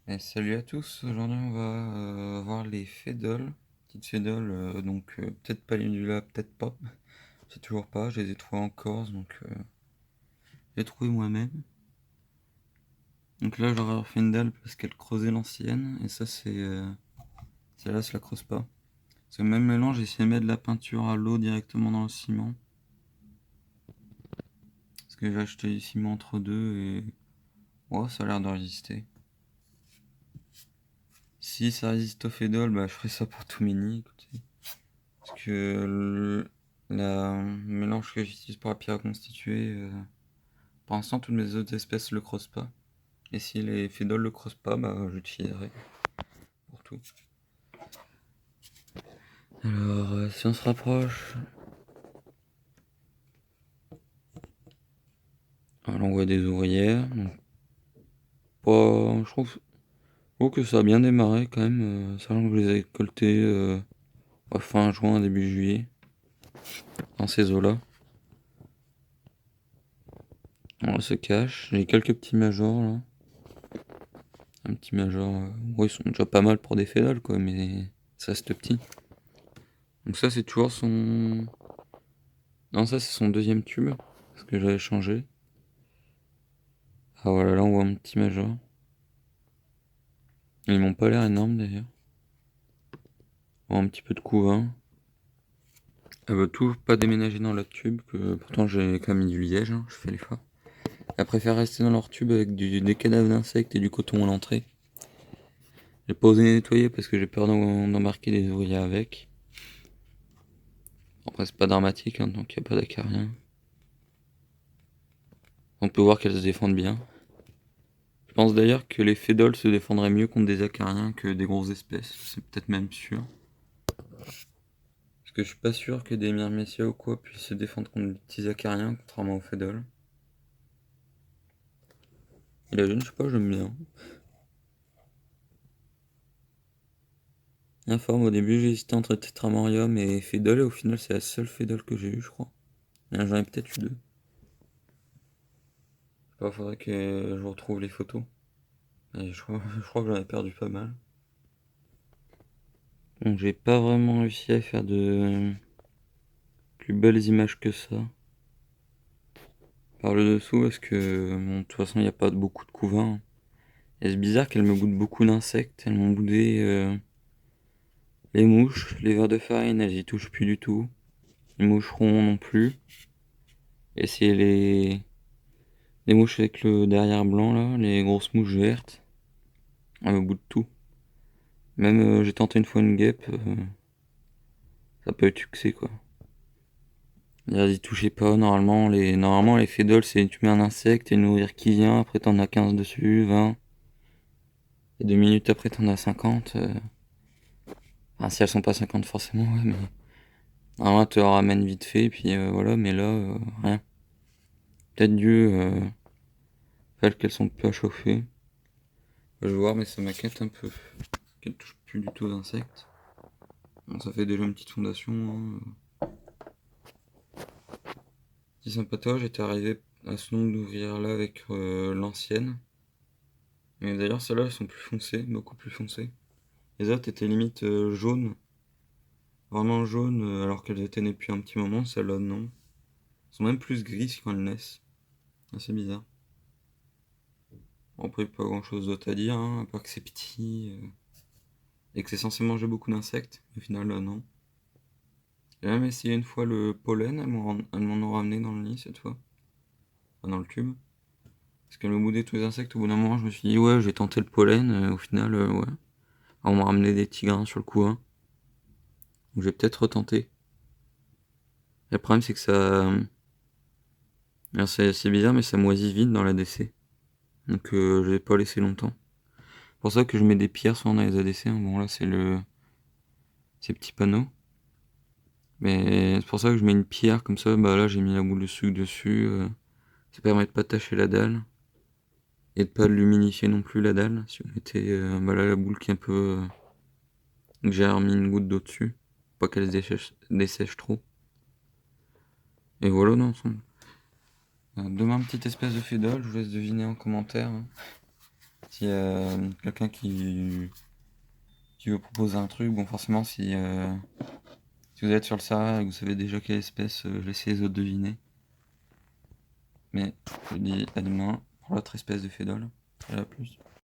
Et salut à tous, aujourd'hui on va voir les fédoles, petites fédoles, donc peut-être pas Palindula, peut-être pas, c'est toujours pas, je les ai trouvées en Corse, donc je les ai trouvées moi-même. Donc là j'aurais refait une dalle parce qu'elle creusait l'ancienne, et ça celle-là se la creuse pas. C'est le même mélange, j'ai essayé de mettre de la peinture à l'eau directement dans le ciment, parce que j'ai acheté du ciment entre deux et ouais, ça a l'air de résister. Si ça résiste au fédole, bah je ferai ça pour tout mini, écoutez. Parce que le mélange que j'utilise pour la pierre à constituer, pour l'instant, toutes mes autres espèces le creusent pas. Et si les fédoles le creusent pas, bah j'utiliserai pour tout. Alors, si on se rapproche, alors on voit des ouvrières. Donc, je trouve que ça a bien démarré quand même, sachant que je les ai récoltées fin juin, début juillet, dans ces eaux-là. On se cache. J'ai quelques petits majors là. Un petit major. Ils sont déjà pas mal pour des fédoles quoi, mais ça reste petit. Donc ça c'est toujours son... Non, ça c'est son deuxième tube, parce que j'avais changé. Ah voilà, là on voit un petit major. Ils m'ont pas l'air énormes d'ailleurs. On voit un petit peu de couvain. Elle veut toujours pas déménager dans leur tube, que pourtant j'ai quand même mis du liège, hein, je fais l'effort. Elle préfère rester dans leur tube avec des cadavres d'insectes et du coton à l'entrée. J'ai pas osé les nettoyer parce que j'ai peur d'embarquer des ouvriers avec. Après c'est pas dramatique, hein, donc y a pas d'acariens. On peut voir qu'elles se défendent bien. Je pense d'ailleurs que les fédoles se défendraient mieux contre des acariens que des grosses espèces, c'est peut-être même sûr. Parce que je suis pas sûr que des myrmécia ou quoi puissent se défendre contre des petits acariens, contrairement aux fédoles. Et la jeune, je sais pas, j'aime bien. Informe, au début j'ai hésité entre Tetramorium et fédole, et au final c'est la seule fédole que j'ai eue, je crois. Et j'en ai peut-être eu deux. Je sais pas, faudrait que je retrouve les photos. Et je crois que j'en ai perdu pas mal. Donc j'ai pas vraiment réussi à faire de plus belles images que ça. Par le dessous, parce que bon, de toute façon il n'y a pas beaucoup de couvain. Et c'est bizarre qu'elles me boutent beaucoup d'insectes. Elles m'ont boudé les mouches, les vers de farine, elles y touchent plus du tout. Les moucherons non plus. Et c'est les mouches avec le derrière blanc là, les grosses mouches vertes, elles me boutent tout. Même j'ai tenté une fois une guêpe, ça n'a pas eu de succès quoi. Elles y touchaient pas, normalement les fédoles c'est tu mets un insecte et une ouvrière qui vient, après t'en as 15 dessus, 20. Et 2 minutes après t'en as 50. Enfin si elles sont pas 50 forcément, ouais, mais normalement tu en ramènes vite fait, et puis voilà, mais là, rien. Peut-être dû fait qu'elles sont peu à chauffer. Je vais voir, mais ça m'inquiète un peu qu'elles touchent plus du tout d'insectes. Bon, ça fait déjà une petite fondation, hein. Petit sympatoche, j'étais arrivé à ce nombre d'ouvrières là avec l'ancienne. Mais d'ailleurs, celles-là, elles sont plus foncées, beaucoup plus foncées. Les autres étaient limite jaunes, vraiment jaunes, alors qu'elles étaient nées depuis un petit moment. Celles-là, non. Elles sont même plus grises quand elles naissent. Assez bizarre. Bon, après, pas grand-chose d'autre à dire, hein, à part que c'est petit et que c'est censé manger beaucoup d'insectes. Au final, non. J'ai même essayé une fois le pollen, elles m'en ont ramené dans le nid cette fois. Enfin, dans le tube. Parce qu'elle me boudait tous les insectes, au bout d'un moment, je me suis dit, ouais, j'ai tenté le pollen, au final, ouais. On m'a ramené des petits grains sur le coup, hein. Donc, j'ai peut-être retenté. Et le problème, c'est que ça. Alors, c'est bizarre, mais ça moisit vite dans l'ADC. Donc, je vais pas laisser longtemps. C'est pour ça que je mets des pierres souvent dans les ADC, hein. Bon, là, c'est ces petits panneaux. Mais c'est pour ça que je mets une pierre comme ça. Bah là, j'ai mis la boule de sucre dessus. Ça permet de pas tacher la dalle. Et de pas l'humidifier non plus la dalle. Si on mettait bah là, la boule qui est un peu. J'ai remis une goutte d'eau dessus. Pas qu'elle se dessèche trop. Et voilà d'ensemble. Demain, petite espèce de fédole, je vous laisse deviner en commentaire, hein. Si quelqu'un qui vous propose un truc, bon forcément si vous êtes sur le serveur et que vous savez déjà quelle espèce, laissez les autres deviner. Mais je vous dis à demain pour l'autre espèce de fédole. À la plus.